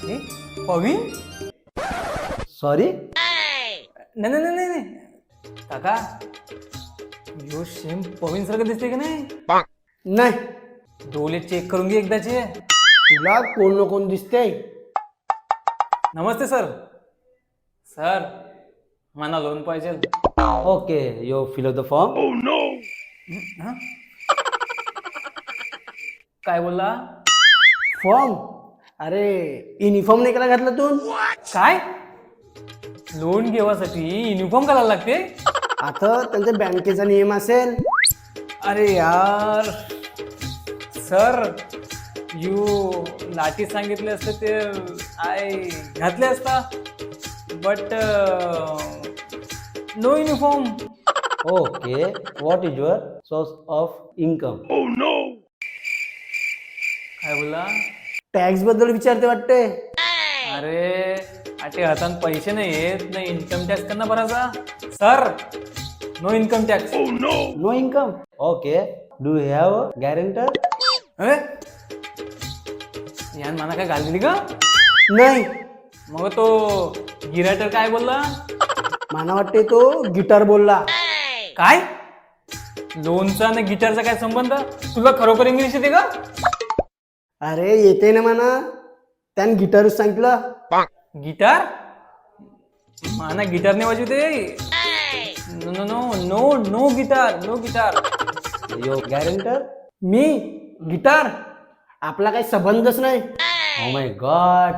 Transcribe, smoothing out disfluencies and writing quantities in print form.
हे पवीन सॉरी. नाही नाही नाही नाही काका यो सेम पवीन सारखं दिसते की नाही नाही, डोळे चेक करून घे एकदाचे. तुला कोण ना कोण दिसते. नमस्ते सर. सर मला लोन पाहिजे. Okay, you fill of the form. हं? काय बोलला? फॉर्म? अरे युनिफॉर्म नाही केला घातला तू. काय लोन घेवासाठी युनिफॉर्म करायला लागते? आता त्यांच्या बँकेचा नियम असेल. अरे यार सर यू लाठी सांगितले असते ते आय घातले असता but no uniform. Okay, what is your source of income? काय बोलला? टॅक्स बद्दल विचारते वाटते. अरे आटे हातान पैसे नाही येत नाही इन्कम टॅक्स करना भरायचा. Sir no income tax. No income. Okay, do you have guarantor? अरे यान मला काय घाल दिली का? नाही, मग तो गिराटर काय बोलला? मला वाटते तो गिटार बोलला. काय लोनचा आणि गिटारचा काय संबंध? तुला खरोखर इंग्लिश येते का? अरे येते ना म्हणा, त्यानं गिटारच सांगितलं. गिटार? माना गिटार नाही वाजवते. No no no no no guitar no guitar. यो गॅरेंटर. मी गिटार? आपला काही संबंधच नाही. Oh my God,